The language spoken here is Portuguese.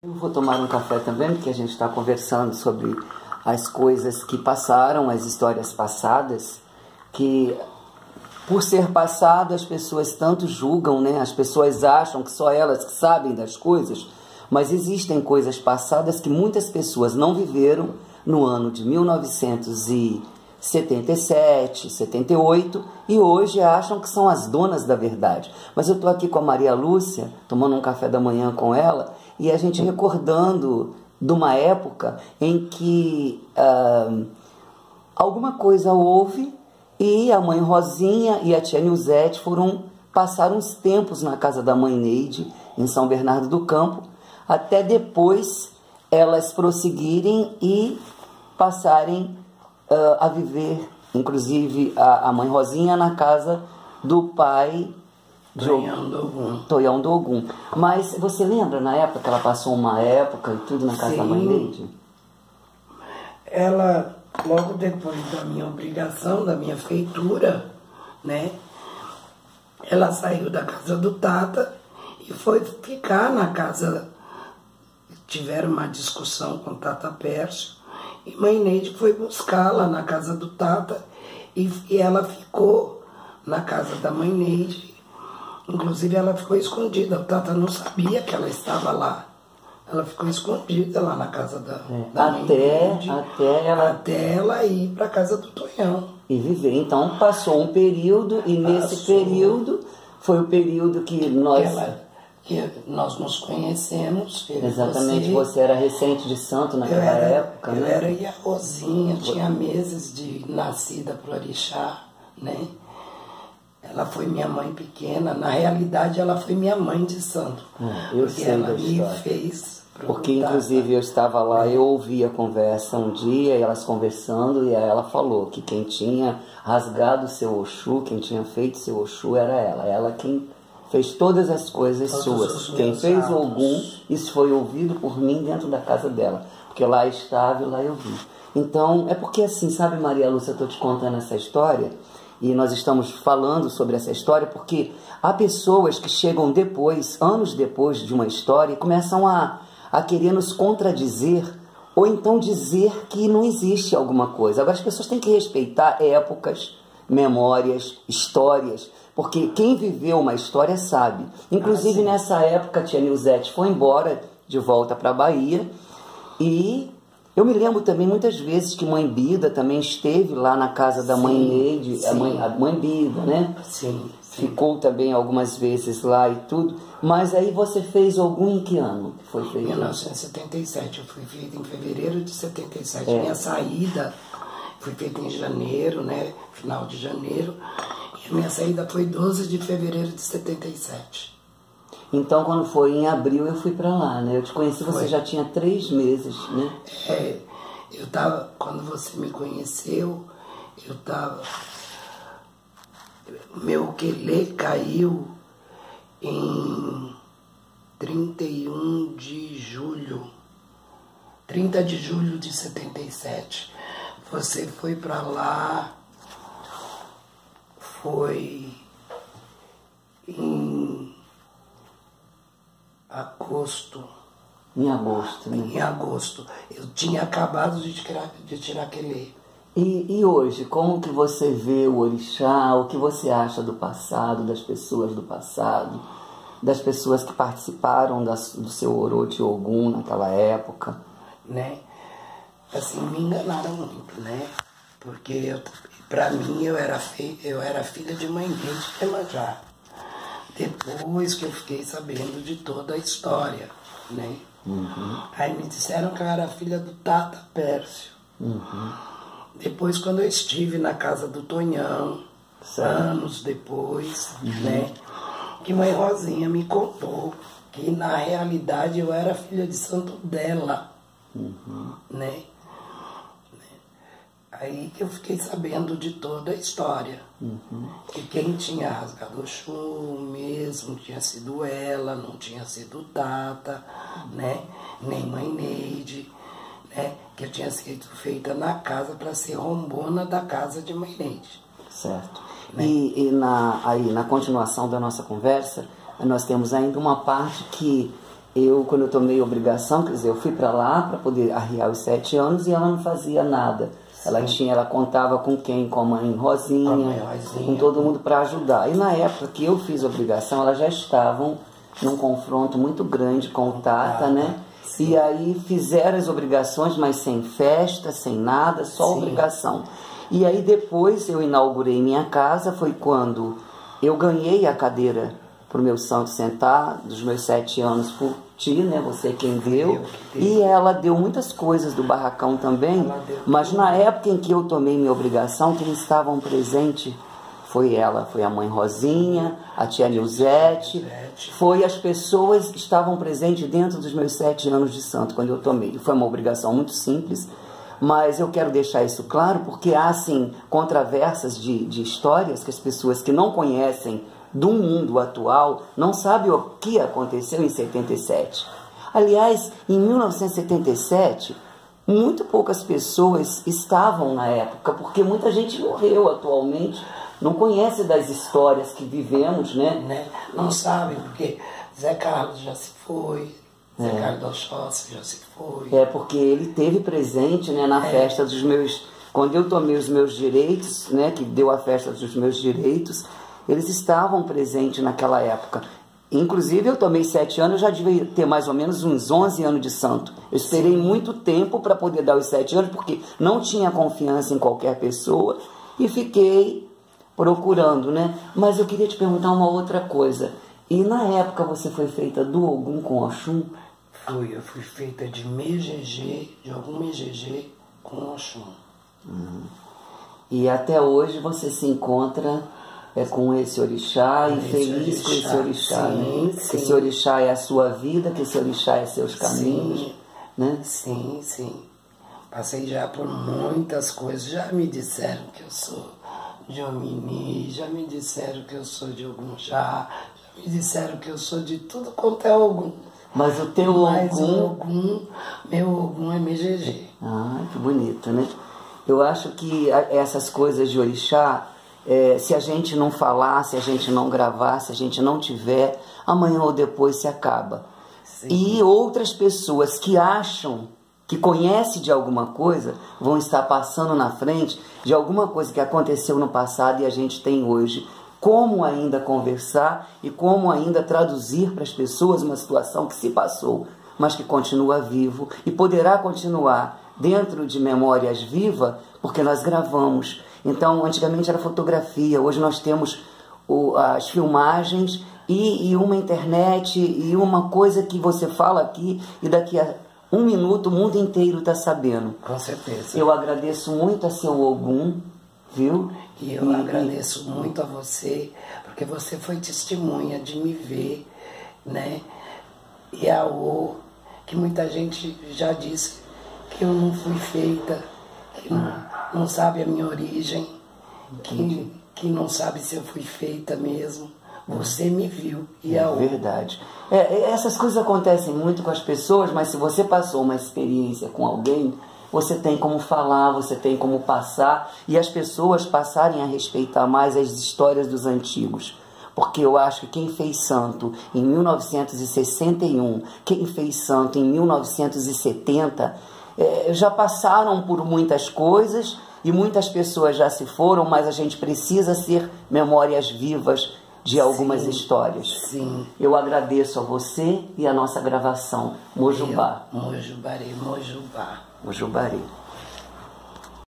Eu vou tomar um café também, porque a gente está conversando sobre as coisas que passaram, as histórias passadas, que por ser passado as pessoas tanto julgam, né? As pessoas acham que só elas que sabem das coisas, mas existem coisas passadas que muitas pessoas não viveram no ano de 1977, 78 e hoje acham que são as donas da verdade. Mas eu estou aqui com a Maria Lúcia, tomando um café da manhã com ela, e a gente recordando de uma época em que alguma coisa houve e a mãe Rosinha e a tia Nilzete foram passar uns tempos na casa da mãe Neide, em São Bernardo do Campo, até depois elas prosseguirem e passarem a viver, inclusive a mãe Rosinha, na casa do pai Tonhão do Ogum. Mas você lembra na época que ela passou uma época e tudo na casa da mãe Neide? Ela, logo depois da minha obrigação, da minha feitura, né? Ela saiu da casa do Tata e foi ficar na casa. Tiveram uma discussão com o Tata Pércio e mãe Neide foi buscá-la na casa do Tata e ela ficou na casa da mãe Neide. Inclusive ela ficou escondida, o Tata não sabia que ela estava lá. Ela ficou escondida lá na casa da mãe Neide, até ela ir para a casa do Tonhão. E viver. Então passou um período e nesse período foi o período que nós nos conhecemos. Exatamente, você era recente de santo naquela época, né? Eu né? era e a Rosinha, tinha meses de nascida pro Orixá, né? Ela foi minha mãe pequena, na realidade ela foi minha mãe de santo. Eu sei ela da me história. fez porque inclusive eu estava lá, eu ouvi a conversa um dia, elas conversando, e aí ela falou que quem tinha rasgado seu Oxu, quem tinha feito seu Oxu era ela. Ela quem fez todas as coisas suas. Quem fez o Ogum, isso foi ouvido por mim dentro da casa dela. Porque lá estava e lá eu vi. Então, é porque assim, sabe, Maria Lúcia, eu estou te contando essa história, e nós estamos falando sobre essa história, porque há pessoas que chegam depois, anos depois de uma história, e começam a querer nos contradizer, ou então dizer que não existe alguma coisa. Agora, as pessoas têm que respeitar épocas, memórias, histórias, porque quem viveu uma história sabe. Inclusive, nessa época, a tia Nilzete foi embora de volta para a Bahia, e eu me lembro também muitas vezes que mãe Bida também esteve lá na casa da mãe Neide, a mãe Bida, né? Sim. Ficou também algumas vezes lá e tudo. Mas aí você fez algum em que ano que foi feito? 1977, eu fui feita em fevereiro de 77. Minha saída foi feita em janeiro, né? Final de janeiro. E a minha saída foi 12 de fevereiro de 77. Então, quando foi em abril, eu fui para lá, né? Eu te conheci, você já tinha 3 meses, né? Eu tava, quando você me conheceu, eu tava... Meu quelê caiu em 31 de julho, 30 de julho de 77. Você foi para lá, foi em agosto. Em agosto, né? Em agosto. Eu tinha acabado de tirar quelê. E hoje, como que você vê o Orixá? O que você acha do passado, das pessoas do passado, das pessoas que participaram do seu Orochi Ogum naquela época? Né? Assim, me enganaram muito, né? Porque, pra mim, eu era filha de mãe Neide de Iemanjá. Depois que eu fiquei sabendo de toda a história, né? Aí me disseram que eu era filha do Tata Pércio. Depois, quando eu estive na casa do Tonhão, anos depois, né, que mãe Rosinha me contou que na realidade eu era filha de santo dela, né? Aí que eu fiquei sabendo de toda a história. Que quem tinha rasgado o Oxum mesmo tinha sido ela, não tinha sido o Tata, né? Nem mãe Neide. Né, que eu tinha sido feita na casa para ser rombona da casa de mãe Neide. Certo. Né? Aí na continuação da nossa conversa, nós temos ainda uma parte que quando eu tomei obrigação, quer dizer, eu fui para lá para poder arriar os 7 anos e ela não fazia nada. Ela contava com quem? Com a mãe Rosinha, com todo mundo para ajudar. E na época que eu fiz a obrigação, elas já estavam num confronto muito grande com o Tata, né? E aí fizeram as obrigações, mas sem festa, sem nada, só obrigação. E aí depois eu inaugurei minha casa, foi quando eu ganhei a cadeira para o meu santo sentar, dos meus 7 anos por ti, né? Você quem deu. E ela deu muitas coisas do barracão também, mas na época em que eu tomei minha obrigação, quem estavam presentes foi ela, foi a mãe Rosinha, a tia Nilzete, foi as pessoas que estavam presentes dentro dos meus 7 anos de santo, quando eu tomei. Foi uma obrigação muito simples, mas eu quero deixar isso claro, porque há, assim, controvérsias de histórias que as pessoas que não conhecem do mundo atual não sabem o que aconteceu em 77. Aliás, em 1977, muito poucas pessoas estavam na época, porque muita gente morreu atualmente, não conhece das histórias que vivemos, né? Não sabem, porque Zé Carlos já se foi, Zé Carlos Oxóssi já se foi. Porque ele teve presente, né, na festa dos meus... Quando eu tomei os meus direitos, né, que deu a festa dos meus direitos, eles estavam presentes naquela época. Inclusive, eu tomei 7 anos, eu já devia ter mais ou menos uns 11 anos de santo. Eu esperei muito tempo para poder dar os 7 anos, porque não tinha confiança em qualquer pessoa e fiquei procurando, né? Mas eu queria te perguntar uma outra coisa. E na época você foi feita do Ogum com Oxum? Eu fui feita de Megegê, de algum Megegê com Oxum. E até hoje você se encontra com esse orixá e feliz com esse orixá, né? Que esse orixá é a sua vida, que esse orixá é seus caminhos, né? Sim, sim. Passei já por muitas coisas, já me disseram que eu sou de Omini, já me disseram que eu sou de Ogum, já me disseram que eu sou de tudo quanto é Ogum. Mas o teu Ogum, meu Ogum é Megegê. Ah, que bonito, né? Eu acho que essas coisas de orixá, se a gente não falar, se a gente não gravar, se a gente não tiver, amanhã ou depois se acaba. E outras pessoas que acham que conhecem de alguma coisa vão estar passando na frente de alguma coisa que aconteceu no passado e a gente tem hoje. Como ainda conversar e como ainda traduzir para as pessoas uma situação que se passou, mas que continua vivo e poderá continuar dentro de memórias vivas, porque nós gravamos. Então, antigamente era fotografia, hoje nós temos as filmagens e uma internet e uma coisa que você fala aqui e daqui a 1 minuto o mundo inteiro está sabendo. Com certeza. Eu agradeço muito a seu Ogum, viu? E eu agradeço muito a você, porque você foi testemunha de me ver, né? E a que muita gente já disse que eu não fui feita, que não sabe a minha origem, que não sabe se eu fui feita mesmo. Você me viu. E a verdade. Essas coisas acontecem muito com as pessoas, mas se você passou uma experiência com alguém, você tem como falar, você tem como passar, e as pessoas passarem a respeitar mais as histórias dos antigos. Porque eu acho que quem fez santo em 1961, quem fez santo em 1970, já passaram por muitas coisas e muitas pessoas já se foram, mas a gente precisa ser memórias vivas de algumas histórias. Sim. Eu agradeço a você e a nossa gravação. Mojubá. Mojubari, Mojubá. Mojubari.